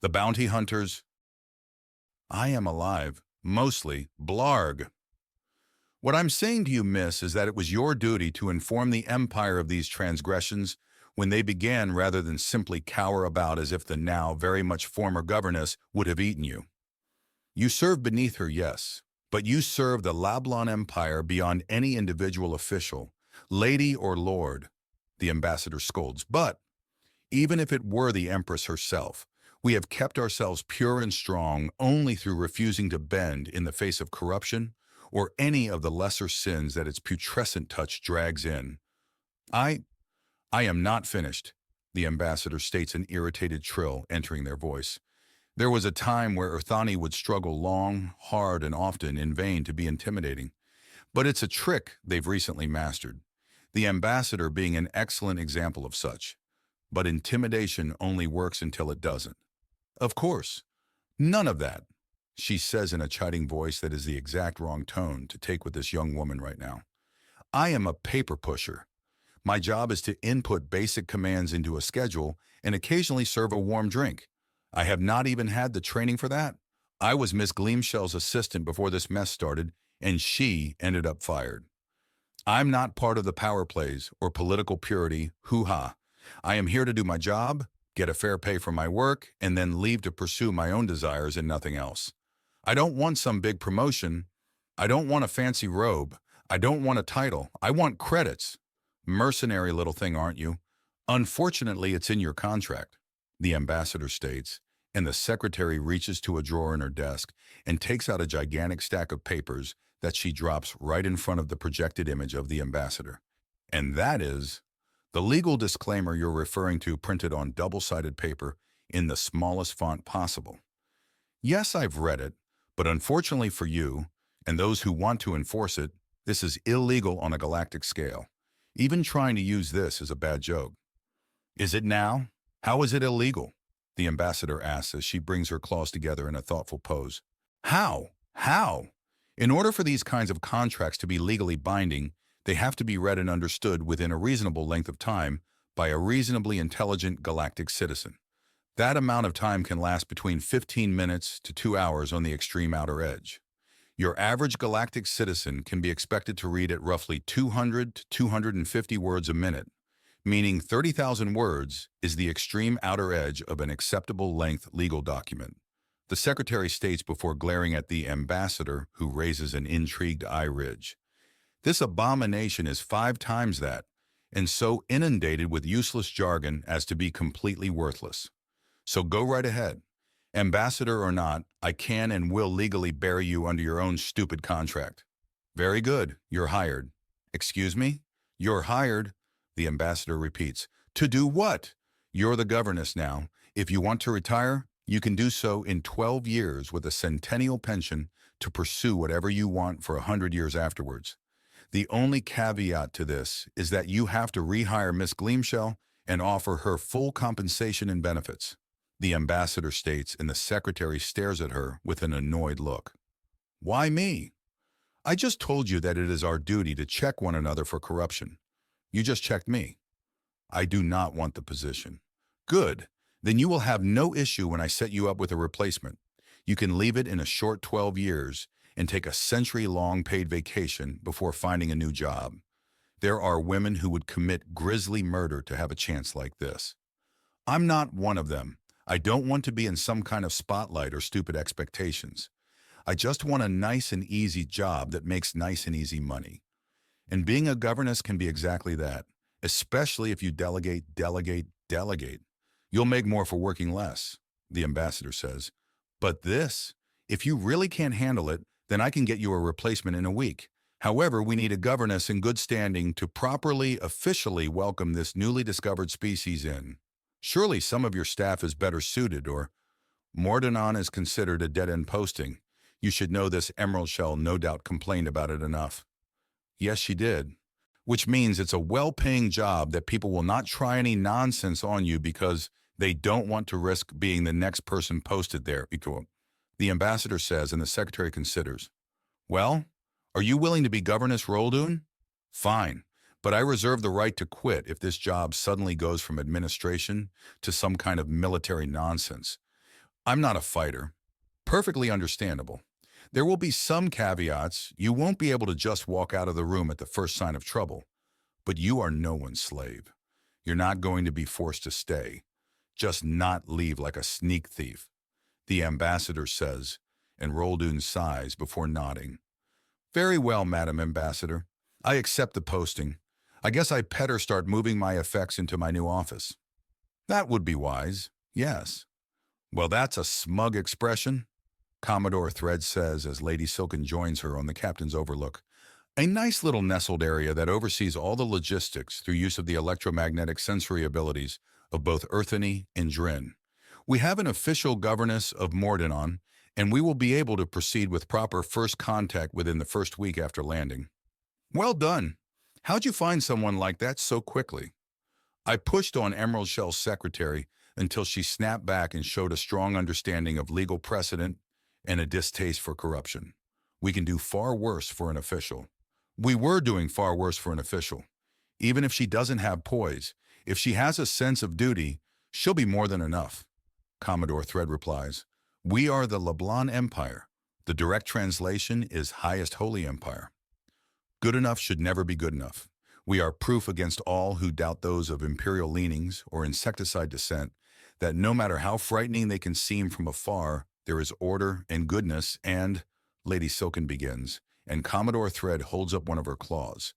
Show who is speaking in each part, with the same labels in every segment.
Speaker 1: The bounty hunters. I am alive, mostly, blarg. What I'm saying to you, miss, is that it was your duty to inform the Empire of these transgressions when they began rather than simply cower about as if the now very much former governess would have eaten you. You served beneath her, yes, but you served the Lablon Empire beyond any individual official, lady or lord, the ambassador scolds. But even if it were the Empress herself, we have kept ourselves pure and strong only through refusing to bend in the face of corruption or any of the lesser sins that its putrescent touch drags in. I am not finished, the ambassador states in irritated trill, entering their voice. There was a time where Urthani would struggle long, hard, and often in vain to be intimidating. But it's a trick they've recently mastered, the ambassador being an excellent example of such. But intimidation only works until it doesn't. Of course, none of that, she says in a chiding voice that is the exact wrong tone to take with this young woman right now. I am a paper pusher. My job is to input basic commands into a schedule and occasionally serve a warm drink. I have not even had the training for that. I was Miss Gleamshell's assistant before this mess started, and she ended up fired. I'm not part of the power plays or political purity, hoo-ha. I am here to do my job, get a fair pay for my work, and then leave to pursue my own desires and nothing else. I don't want some big promotion. I don't want a fancy robe. I don't want a title. I want credits. Mercenary little thing, aren't you? Unfortunately, it's in your contract, the ambassador states, and the secretary reaches to a drawer in her desk and takes out a gigantic stack of papers that she drops right in front of the projected image of the ambassador. And that is the legal disclaimer you're referring to, printed on double-sided paper in the smallest font possible. Yes, I've read it, but unfortunately for you, and those who want to enforce it, this is illegal on a galactic scale. Even trying to use this is a bad joke. Is it now? How is it illegal? The ambassador asks as she brings her claws together in a thoughtful pose. How? How? In order for these kinds of contracts to be legally binding, they have to be read and understood within a reasonable length of time by a reasonably intelligent galactic citizen. That amount of time can last between 15 minutes to 2 hours on the extreme outer edge. Your average galactic citizen can be expected to read at roughly 200 to 250 words a minute, meaning 30,000 words is the extreme outer edge of an acceptable length legal document, the secretary states before glaring at the ambassador, who raises an intrigued eye ridge. This abomination is 5 times that, and so inundated with useless jargon as to be completely worthless. So go right ahead. Ambassador or not, I can and will legally bury you under your own stupid contract. Very good, you're hired. Excuse me? You're hired, the ambassador repeats. To do what? You're the governess now. If you want to retire, you can do so in 12 years with a centennial pension to pursue whatever you want for 100 years afterwards. The only caveat to this is that you have to rehire Miss Gleamshell and offer her full compensation and benefits, the ambassador states, and the secretary stares at her with an annoyed look. Why me? I just told you that it is our duty to check one another for corruption. You just checked me. I do not want the position. Good. Then you will have no issue when I set you up with a replacement. You can leave it in a short 12 years and take a century-long paid vacation before finding a new job. There are women who would commit grisly murder to have a chance like this. I'm not one of them. I don't want to be in some kind of spotlight or stupid expectations. I just want a nice and easy job that makes nice and easy money. And being a governess can be exactly that, especially if you delegate. You'll make more for working less, the ambassador says. But this, if you really can't handle it, then I can get you a replacement in a week. However, we need a governess in good standing to properly, officially welcome this newly discovered species in. Surely some of your staff is better suited, or Mordanon is considered a dead-end posting. You should know this Emerald Shell no doubt complained about it enough. Yes, she did. Which means it's a well-paying job that people will not try any nonsense on you because they don't want to risk being the next person posted there, the ambassador says, and the secretary considers. Well, are you willing to be governess Roldoon? Fine. But I reserve the right to quit if this job suddenly goes from administration to some kind of military nonsense. I'm not a fighter. Perfectly understandable. There will be some caveats. You won't be able to just walk out of the room at the first sign of trouble. But you are no one's slave. You're not going to be forced to stay. Just not leave like a sneak thief, the ambassador says, and Roldoon sighs before nodding. Very well, Madam Ambassador. I accept the posting. I guess I'd better start moving my effects into my new office. That would be wise, yes. Well, that's a smug expression, Commodore Thread says as Lady Silken joins her on the captain's overlook. A nice little nestled area that oversees all the logistics through use of the electromagnetic sensory abilities of both Earthany and Drin. We have an official governess of Mordenon, and we will be able to proceed with proper first contact within the first week after landing. Well done. How'd you find someone like that so quickly? I pushed on Emerald Shell's secretary until she snapped back and showed a strong understanding of legal precedent and a distaste for corruption. We can do far worse for an official. We were doing far worse for an official. Even if she doesn't have poise, if she has a sense of duty, she'll be more than enough. Commodore Thread replies, We are the LeBlanc Empire. The direct translation is Highest Holy Empire. Good enough should never be good enough. We are proof against all who doubt those of imperial leanings or insecticide descent that no matter how frightening they can seem from afar, there is order and goodness and, Lady Silken begins, and Commodore Thread holds up one of her claws.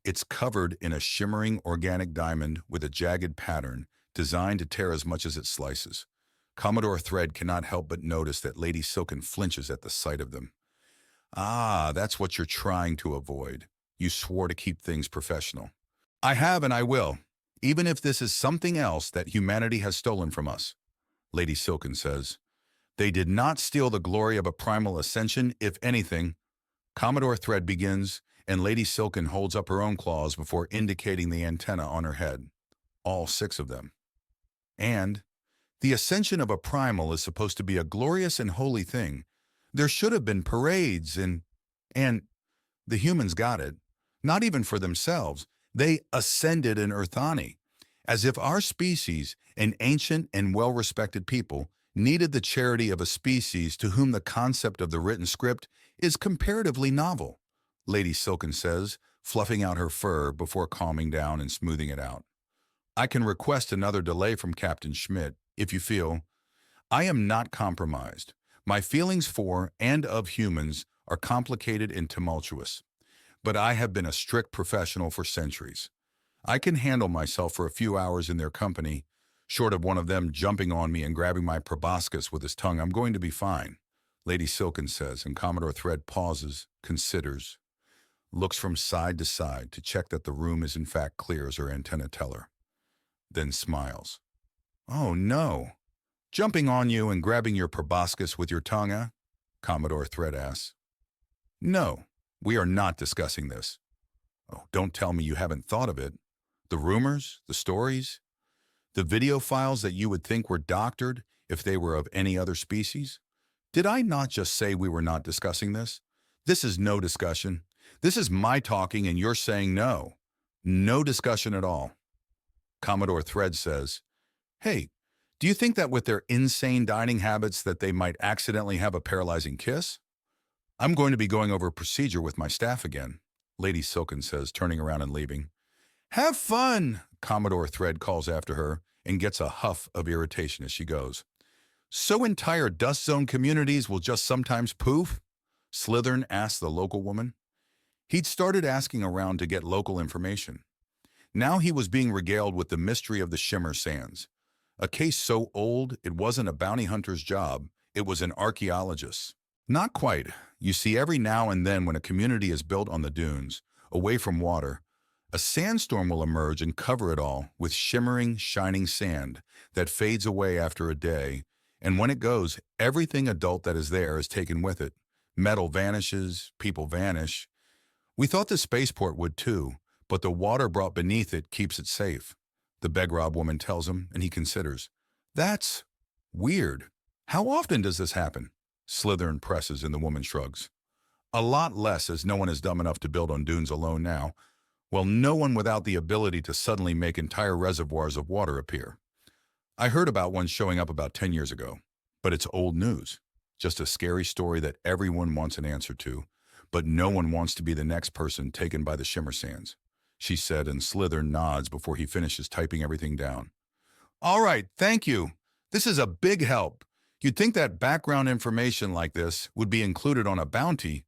Speaker 1: It's covered in a shimmering organic diamond with a jagged pattern designed to tear as much as it slices. Commodore Thread cannot help but notice that Lady Silken flinches at the sight of them. Ah, that's what you're trying to avoid. You swore to keep things professional. I have and I will, even if this is something else that humanity has stolen from us, Lady Silken says. They did not steal the glory of a primal ascension, if anything. Commodore Thread begins, and Lady Silken holds up her own claws before indicating the antenna on her head. All 6 of them. And the ascension of a primal is supposed to be a glorious and holy thing. There should have been parades and the humans got it. Not even for themselves. They ascended in Earthani, as if our species, an ancient and well-respected people, needed the charity of a species to whom the concept of the written script is comparatively novel, Lady Silken says, fluffing out her fur before calming down and smoothing it out. I can request another delay from Captain Schmidt, if you feel. I am not compromised. My feelings for and of humans are complicated and tumultuous, but I have been a strict professional for centuries. I can handle myself for a few hours in their company. Short of one of them jumping on me and grabbing my proboscis with his tongue, I'm going to be fine, Lady Silken says, and Commodore Thread pauses, considers, looks from side to side to check that the room is in fact clear as her antenna tell her, then smiles. Oh no. Jumping on you and grabbing your proboscis with your tongue, eh? Commodore Thread asks. No, we are not discussing this. Oh, don't tell me you haven't thought of it. The rumors, the stories, the video files that you would think were doctored if they were of any other species? Did I not just say we were not discussing this? This is no discussion. This is my talking and you're saying no. No discussion at all. Commodore Thread says, Hey, do you think that with their insane dining habits that they might accidentally have a paralyzing kiss? I'm going to be going over procedure with my staff again, Lady Silken says, turning around and leaving. Have fun, Commodore Thread calls after her and gets a huff of irritation as she goes. So entire dust zone communities will just sometimes poof? Slithern asked the local woman. He'd started asking around to get local information. Now he was being regaled with the mystery of the Shimmer Sands. A case so old it wasn't a bounty hunter's job, it was an archaeologist's. Not quite. You see, every now and then when a community is built on the dunes, away from water, a sandstorm will emerge and cover it all with shimmering, shining sand that fades away after a day, and when it goes, everything adult that is there is taken with it. Metal vanishes, people vanish. We thought the spaceport would too, but the water brought beneath it keeps it safe, the Begrob woman tells him, and he considers. That's weird. How often does this happen? Slithern presses and the woman shrugs. A lot less, as no one is dumb enough to build on dunes alone now. Well, no one without the ability to suddenly make entire reservoirs of water appear. I heard about one showing up about 10 years ago, But it's old news, just a scary story that everyone wants an answer to, but no one wants to be the next person taken by the Shimmer Sands, she said, and Slithern nods before he finishes typing everything down. All right, thank you. This is a big help. You'd think that background information like this would be included on a bounty.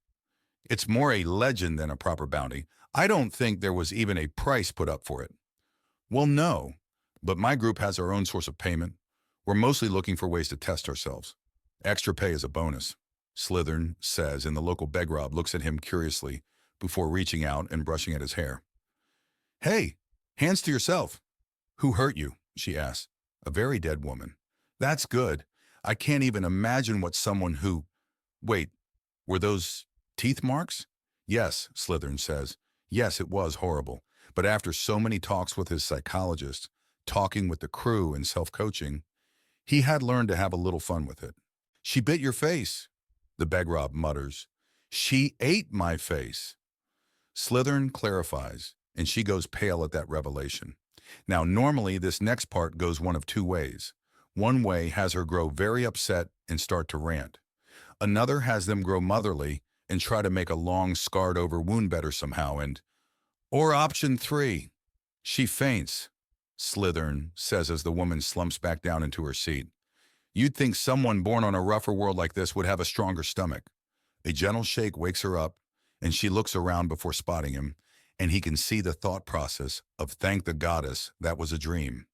Speaker 1: It's more a legend than a proper bounty. I don't think there was even a price put up for it. Well, no, but my group has our own source of payment. We're mostly looking for ways to test ourselves. Extra pay is a bonus, Slithern says, and the local begrob looks at him curiously before reaching out and brushing at his hair. Hey, hands to yourself. Who hurt you? She asks. A very dead woman. That's good. I can't even imagine what someone who... Wait, were those teeth marks? Yes, Slithern says. Yes, it was horrible. But after so many talks with his psychologist, talking with the crew and self-coaching, he had learned to have a little fun with it. She bit your face, the begrob mutters. She ate my face. Slithern clarifies, and she goes pale at that revelation. Now, normally, this next part goes one of two ways. One way has her grow very upset and start to rant. Another has them grow motherly and try to make a long, scarred-over wound better somehow, or option 3, she faints, Slithern says as the woman slumps back down into her seat. You'd think someone born on a rougher world like this would have a stronger stomach. A gentle shake wakes her up, and she looks around before spotting him, and he can see the thought process of thank the goddess that was a dream.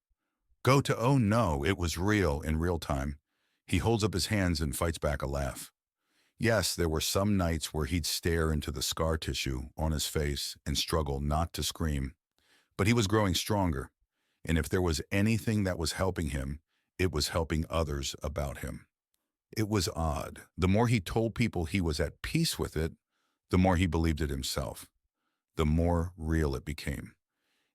Speaker 1: Go to oh no, it was real in real time. He holds up his hands and fights back a laugh. Yes, there were some nights where he'd stare into the scar tissue on his face and struggle not to scream. But he was growing stronger, and if there was anything that was helping him, it was helping others about him. It was odd. The more he told people he was at peace with it, the more he believed it himself. The more real it became.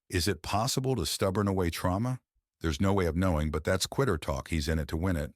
Speaker 1: Is it possible to stubborn away trauma? There's no way of knowing, but that's quitter talk. He's in it to win it.